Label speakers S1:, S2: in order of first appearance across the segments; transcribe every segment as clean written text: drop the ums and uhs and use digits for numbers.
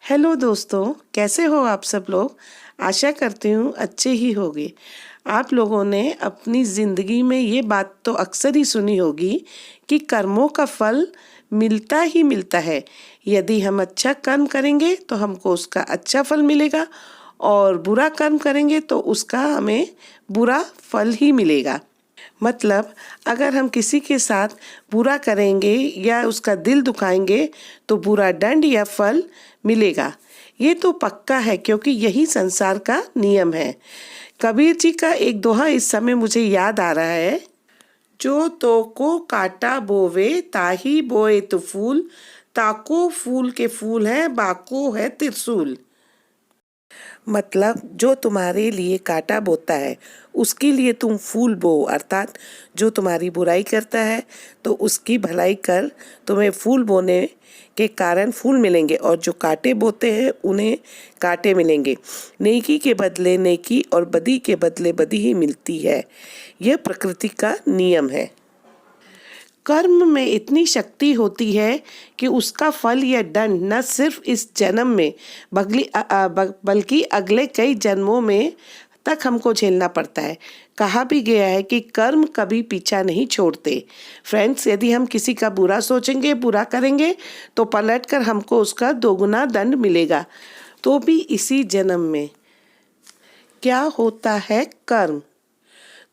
S1: Hello दोस्तों, कैसे हो आप सब लोग। आशा करती हूँ अच्छे ही होंगे। आप लोगों ने अपनी ज़िंदगी में ये बात तो अक्सर ही सुनी होगी कि कर्मों का फल मिलता ही मिलता है। यदि हम अच्छा कर्म करेंगे तो हमको उसका अच्छा फल मिलेगा और बुरा कर्म करेंगे तो उसका हमें बुरा फल ही मिलेगा। मतलब अगर हम किसी के साथ बुरा करेंगे या उसका दिल दुखाएंगे तो बुरा दंड या फल मिलेगा। ये तो पक्का है क्योंकि यही संसार का नियम है। कबीर जी का एक दोहा इस समय मुझे याद आ रहा है। जो तो को काटा बोवे ताही बोए तो फूल, ताको फूल के फूल है बाको है त्रिशूल। मतलब जो तुम्हारे लिए कांटा बोता है उसके लिए तुम फूल बो, अर्थात जो तुम्हारी बुराई करता है तो उसकी भलाई कर, तुम्हें फूल बोने के कारण फूल मिलेंगे और जो कांटे बोते हैं उन्हें कांटे मिलेंगे। नेकी के बदले नेकी और बदी के बदले बदी ही मिलती है। यह प्रकृति का नियम है। कर्म में इतनी शक्ति होती है कि उसका फल या दंड न सिर्फ इस जन्म में बल्कि अगले कई जन्मों में तक हमको झेलना पड़ता है। कहा भी गया है कि कर्म कभी पीछा नहीं छोड़ते। फ्रेंड्स, यदि हम किसी का बुरा सोचेंगे, बुरा करेंगे तो पलटकर हमको उसका दोगुना दंड मिलेगा, तो भी इसी जन्म में। क्या होता है कर्म?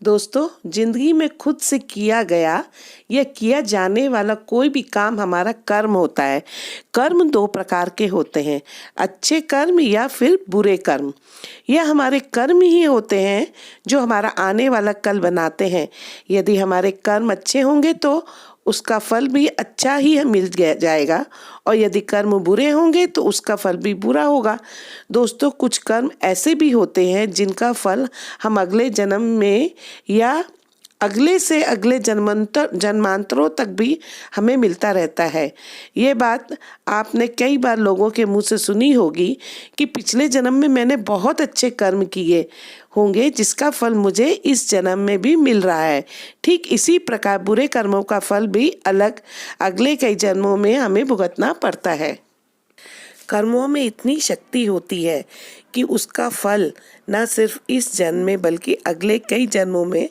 S1: दोस्तों, जिंदगी में खुद से किया गया या किया जाने वाला कोई भी काम हमारा कर्म होता है। कर्म दो प्रकार के होते हैं, अच्छे कर्म या फिर बुरे कर्म। यह हमारे कर्म ही होते हैं जो हमारा आने वाला कल बनाते हैं। यदि हमारे कर्म अच्छे होंगे तो उसका फल भी अच्छा ही मिल जाएगा और यदि कर्म बुरे होंगे तो उसका फल भी बुरा होगा। दोस्तों, कुछ कर्म ऐसे भी होते हैं जिनका फल हम अगले जन्म में या अगले से अगले जन्मांतरों तक भी हमें मिलता रहता है। ये बात आपने कई बार लोगों के मुंह से सुनी होगी कि पिछले जन्म में मैंने बहुत अच्छे कर्म किए होंगे जिसका फल मुझे इस जन्म में भी मिल रहा है। ठीक इसी प्रकार बुरे कर्मों का फल भी अलग अगले कई जन्मों में हमें भुगतना पड़ता है। कर्मों में इतनी शक्ति होती है कि उसका फल न सिर्फ इस जन्म में बल्कि अगले कई जन्मों में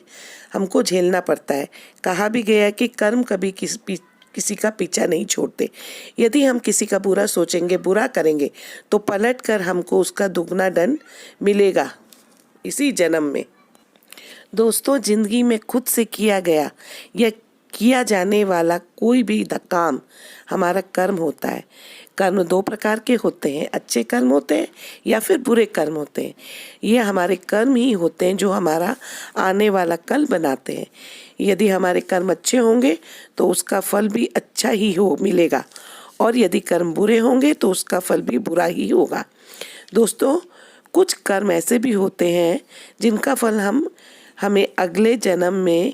S1: हमको झेलना पड़ता है। कहा भी गया है कि कर्म कभी किसी का पीछा नहीं छोड़ते। यदि हम किसी का बुरा सोचेंगे, बुरा करेंगे तो पलट कर हमको उसका दुगना दंड मिलेगा इसी जन्म में। दोस्तों, जिंदगी में खुद से किया गया या किया जाने वाला कोई भी काम हमारा कर्म होता है। कर्म दो प्रकार के होते हैं, अच्छे कर्म होते हैं या फिर बुरे कर्म होते हैं। ये हमारे कर्म ही होते हैं जो हमारा आने वाला कल बनाते हैं। यदि हमारे कर्म अच्छे होंगे तो उसका फल भी अच्छा ही मिलेगा और यदि कर्म बुरे होंगे तो उसका फल भी बुरा ही होगा। दोस्तों, कुछ कर्म ऐसे भी होते हैं जिनका फल हमें अगले जन्म में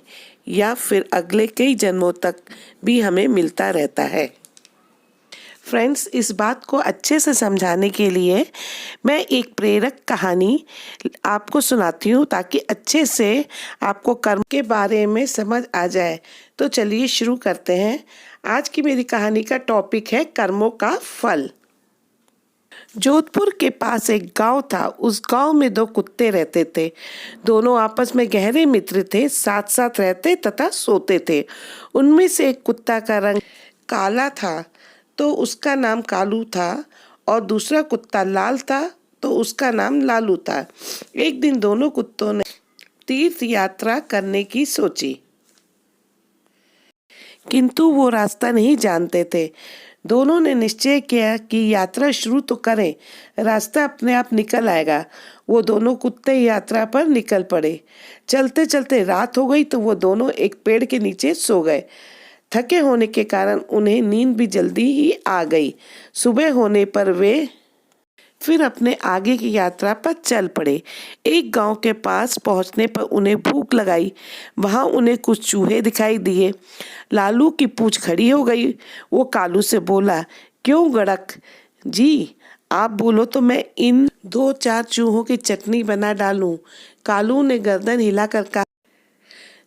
S1: या फिर अगले कई जन्मों तक भी हमें मिलता रहता है। फ्रेंड्स, इस बात को अच्छे से समझाने के लिए मैं एक प्रेरक कहानी आपको सुनाती हूँ ताकि अच्छे से आपको कर्म के बारे में समझ आ जाए। तो चलिए शुरू करते हैं। आज की मेरी कहानी का टॉपिक है कर्मों का फल। जोधपुर के पास एक गांव था। उस गांव में दो कुत्ते रहते थे। दोनों आपस में गहरे मित्र थे, साथ साथ रहते तथा सोते थे। उनमें से एक कुत्ता का रंग काला था तो उसका नाम कालू था और दूसरा कुत्ता लाल था तो उसका नाम लालू था। एक दिन दोनों कुत्तों ने तीर्थ यात्रा करने की सोची, किंतु वो रास्ता नहीं जानते थे। दोनों ने निश्चय किया कि यात्रा शुरू तो करें, रास्ता अपने आप निकल आएगा। वो दोनों कुत्ते यात्रा पर निकल पड़े। चलते चलते रात हो गई तो वो दोनों एक पेड़ के नीचे सो गए। थके होने के कारण उन्हें नींद भी जल्दी ही आ गई। सुबह होने पर वे फिर अपने आगे की यात्रा पर चल पड़े। एक गांव के पास पहुंचने पर उन्हें भूख लगाई। वहां उन्हें कुछ चूहे दिखाई दिए। लालू की पूंछ खड़ी हो गई। वो कालू से बोला, क्यों गड़क जी, आप बोलो तो मैं इन 2-4 चूहों की चटनी बना डालूं। कालू ने गर्दन हिलाकर कहा,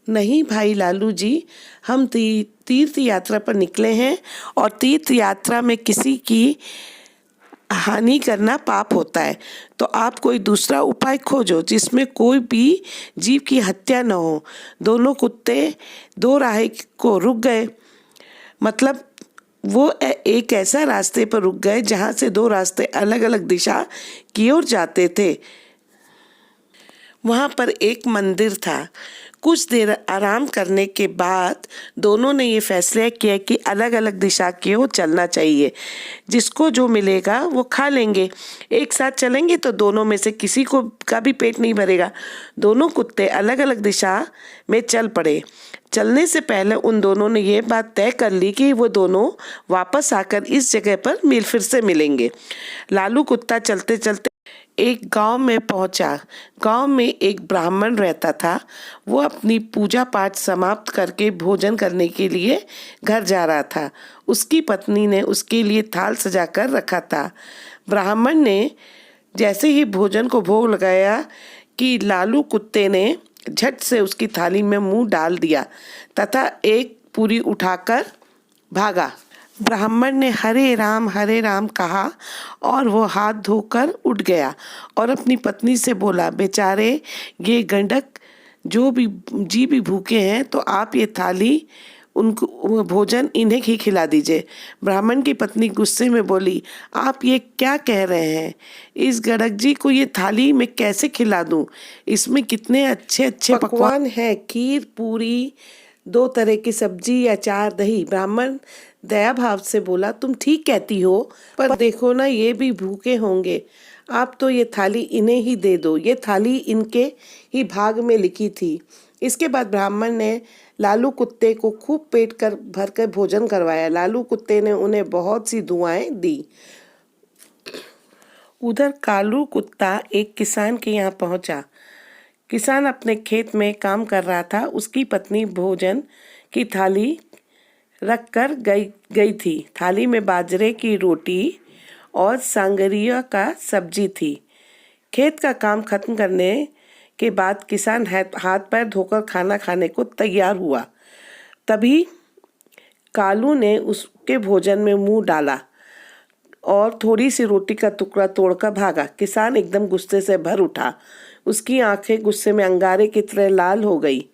S1: नहीं भाई लालू जी, हम तीर्थ यात्रा पर निकले हैं और तीर्थ यात्रा में किसी की हानि करना पाप होता है। तो आप कोई दूसरा उपाय खोजो जिसमें कोई भी जीव की हत्या न हो। दोनों कुत्ते दो राह को रुक गए। मतलब वो एक ऐसा रास्ते पर रुक गए जहाँ से दो रास्ते अलग अलग दिशा की ओर जाते थे। वहाँ पर एक मंदिर था। कुछ देर आराम करने के बाद दोनों ने ये फैसला किया कि अलग अलग दिशा की ओर चलना चाहिए। जिसको जो मिलेगा वो खा लेंगे। एक साथ चलेंगे तो दोनों में से किसी को का भी पेट नहीं भरेगा। दोनों कुत्ते अलग अलग दिशा में चल पड़े। चलने से पहले उन दोनों ने ये बात तय कर ली कि वो दोनों वापस आकर इस जगह पर फिर से मिलेंगे। लालू कुत्ता चलते चलते एक गांव में पहुंचा। गांव में एक ब्राह्मण रहता था। वो अपनी पूजा पाठ समाप्त करके भोजन करने के लिए घर जा रहा था। उसकी पत्नी ने उसके लिए थाल सजा कर रखा था। ब्राह्मण ने जैसे ही भोजन को भोग लगाया कि लालू कुत्ते ने झट से उसकी थाली में मुंह डाल दिया तथा एक पूरी उठाकर भागा। ब्राह्मण ने हरे राम कहा और वो हाथ धोकर उठ गया और अपनी पत्नी से बोला, बेचारे ये गंडक जो भी भूखे हैं, तो आप ये थाली उनको भोजन इन्हें ही खिला दीजिए। ब्राह्मण की पत्नी गुस्से में बोली, आप ये क्या कह रहे हैं? इस गड़क जी को ये थाली मैं कैसे खिला दूं? इसमें कितने अच्छे अच्छे पकवान हैं, खीर, पूरी, दो तरह की सब्जी, अचार, दही। ब्राह्मण दया भाव से बोला, तुम ठीक कहती हो, पर देखो ना, ये भी भूखे होंगे। आप तो ये थाली इन्हें ही दे दो। ये थाली इनके ही भाग में लिखी थी। इसके बाद ब्राह्मण ने लालू कुत्ते को खूब पेट भर कर भोजन करवाया। लालू कुत्ते ने उन्हें बहुत सी दुआएं दी। उधर कालू कुत्ता एक किसान के यहाँ पहुंचा। किसान अपने खेत में काम कर रहा था। उसकी पत्नी भोजन की थाली रख कर गई थी। थाली में बाजरे की रोटी और सांगरिया का सब्जी थी। खेत का काम खत्म करने के बाद किसान हाथ पैर धोकर खाना खाने को तैयार हुआ। तभी कालू ने उसके भोजन में मुंह डाला और थोड़ी सी रोटी का टुकड़ा तोड़कर भागा। किसान एकदम गुस्से से भर उठा। उसकी आंखें गुस्से में अंगारे की तरह लाल हो गई।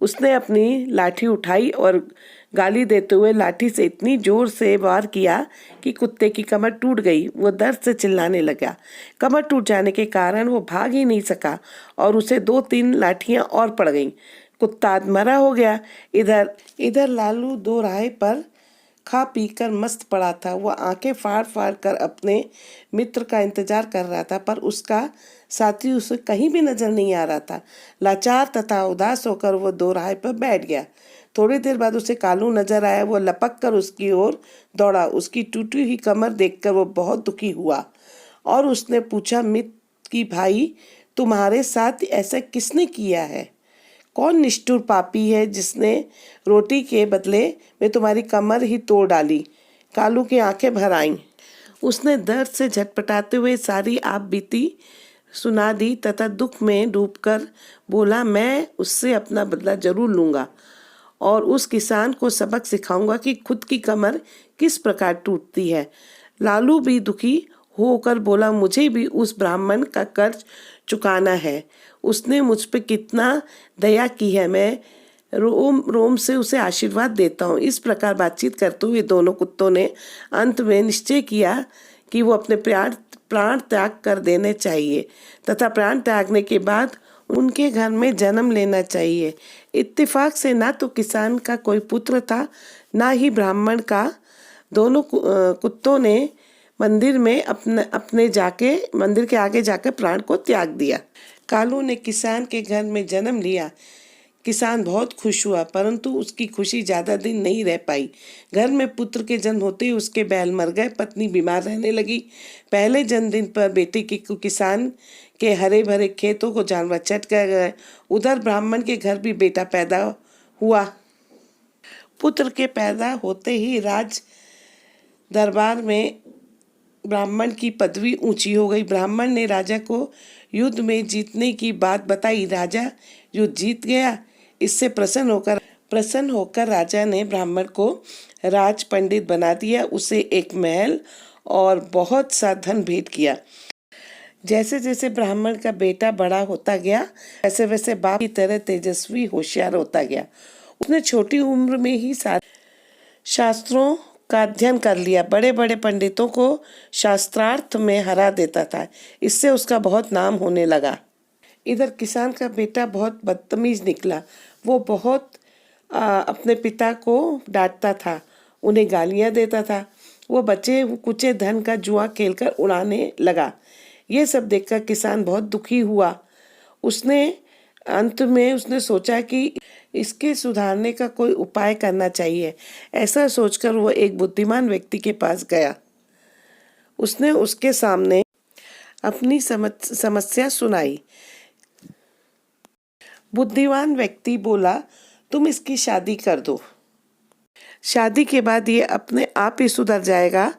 S1: उसने अपनी लाठी उठाई और गाली देते हुए लाठी से इतनी जोर से वार किया कि कुत्ते की कमर टूट गई। वो दर्द से चिल्लाने लगा। कमर टूट जाने के कारण वो भाग ही नहीं सका और उसे 2-3 लाठियां और पड़ गईं। कुत्ता मरा हो गया। इधर लालू दो राह पर खा पी कर मस्त पड़ा था। वह आंखें फाड़ फाड़ कर अपने मित्र का इंतजार कर रहा था, पर उसका साथी उसे कहीं भी नजर नहीं आ रहा था। लाचार तथा उदास होकर वो दो राह पर बैठ गया। थोड़ी देर बाद उसे कालू नजर आया। वो लपक कर उसकी ओर दौड़ा। उसकी टूटी हुई कमर देखकर वो बहुत दुखी हुआ और उसने पूछा, मित्र कि भाई, तुम्हारे साथ ऐसा किसने किया है? कौन निष्ठुर पापी है जिसने रोटी के बदले में तुम्हारी कमर ही तोड़ डाली? कालू की आंखें भर आईं। उसने दर्द से झटपटाते हुए सारी आप बीती सुना दी तथा दुख में डूबकर बोला, मैं उससे अपना बदला जरूर लूंगा और उस किसान को सबक सिखाऊंगा कि खुद की कमर किस प्रकार टूटती है। लालू भी दुखी होकर बोला, मुझे भी उस ब्राह्मण का कर्ज चुकाना है। उसने मुझ पे कितना दया की है। मैं रोम रोम से उसे आशीर्वाद देता हूँ। इस प्रकार बातचीत करते हुए दोनों कुत्तों ने अंत में निश्चय किया कि वो अपने प्राण त्याग कर देने चाहिए तथा प्राण त्यागने के बाद उनके घर में जन्म लेना चाहिए। इत्तेफाक से ना तो किसान का कोई पुत्र था, ना ही ब्राह्मण का। दोनों कुत्तों ने मंदिर के आगे जाकर प्राण को त्याग दिया। कालू ने किसान के घर में जन्म लिया। किसान बहुत खुश हुआ, परंतु उसकी खुशी ज्यादा दिन नहीं रह पाई। घर में पुत्र के जन्म होते ही उसके बैल मर गए। पत्नी बीमार रहने लगी। पहले जन्मदिन पर बेटे की किसान के हरे भरे खेतों को जानवर चट कर गए। उधर ब्राह्मण के घर भी बेटा पैदा हुआ। पुत्र के पैदा होते ही राज दरबार में ब्राह्मण की पदवी ऊंची हो गई। ब्राह्मण ने राजा को युद्ध में जीतने की बात बताई। राजा युद्ध जीत गया। इससे प्रसन्न होकर राजा ने ब्राह्मण को राज पंडित बना दिया। उसे एक महल और बहुत सा धन भेंट किया। जैसे जैसे ब्राह्मण का बेटा बड़ा होता गया वैसे वैसे बाप की तरह तेजस्वी होशियार होता गया। उसने छोटी उम्र में ही सारे शास्त्रों का अध्ययन कर लिया, बड़े बड़े पंडितों को शास्त्रार्थ में हरा देता था। इससे उसका बहुत नाम होने लगा। इधर किसान का बेटा बहुत बदतमीज निकला। वो बहुत अपने पिता को डांटता था, उन्हें गालियां देता था। वो बचे कुचे धन का जुआ खेलकर उड़ाने लगा। ये सब देखकर किसान बहुत दुखी हुआ। उसने अंत में उसने सोचा कि इसके सुधारने का कोई उपाय करना चाहिए। ऐसा सोचकर वो एक बुद्धिमान व्यक्ति के पास गया। उसने उसके सामने अपनी समस्या सुनाई। बुद्धिमान व्यक्ति बोला, तुम इसकी शादी कर दो, शादी के बाद ये अपने आप ही सुधर जाएगा।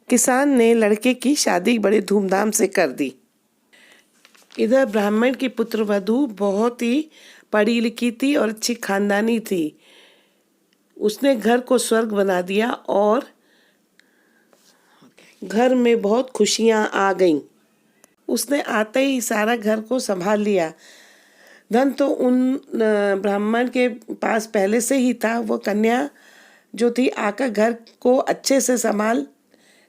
S1: किसान ने लड़के की शादी बड़े धूमधाम से कर दी। इधर ब्राह्मण की पुत्र वधू बहुत ही पढ़ी लिखी थी और अच्छी खानदानी थी। उसने घर को स्वर्ग बना दिया और घर में बहुत खुशियां आ गईं। उसने आते ही सारा घर को संभाल लिया। धन तो उन ब्राह्मण के पास पहले से ही था। वो कन्या जो थी आकर घर को अच्छे से संभाल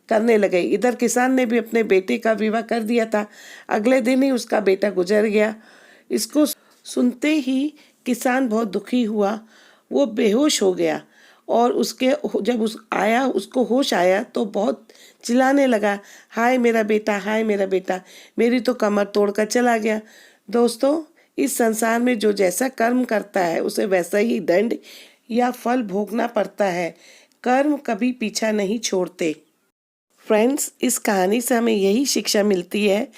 S1: करने लगे। इधर किसान ने भी अपने बेटे का विवाह कर दिया था। अगले दिन ही उसका बेटा गुजर गया। इसको सुनते ही किसान बहुत दुखी हुआ। वो बेहोश हो गया और जब उसको होश आया तो बहुत चिल्लाने लगा, हाय मेरा बेटा, हाय मेरा बेटा, मेरी तो कमर तोड़कर चला गया। दोस्तों, इस संसार में जो जैसा कर्म करता है उसे वैसा ही दंड या फल भोगना पड़ता है। कर्म कभी पीछा नहीं छोड़ते। फ्रेंड्स, इस कहानी से हमें यही शिक्षा मिलती है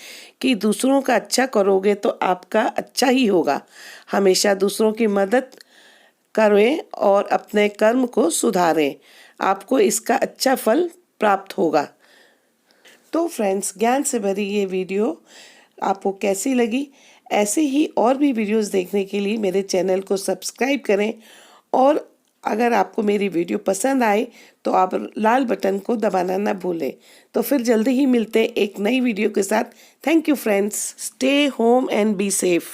S1: कि दूसरों का अच्छा करोगे तो आपका अच्छा ही होगा। हमेशा दूसरों की मदद करें और अपने कर्म को सुधारें, आपको इसका अच्छा फल प्राप्त होगा। तो फ्रेंड्स, ज्ञान से भरी ये वीडियो आपको कैसी लगी? ऐसे ही और भी वीडियोस देखने के लिए मेरे चैनल को सब्सक्राइब करें और अगर आपको मेरी वीडियो पसंद आए तो आप लाल बटन को दबाना ना भूलें। तो फिर जल्दी ही मिलते हैं एक नई वीडियो के साथ। Thank you friends. Stay home and be safe.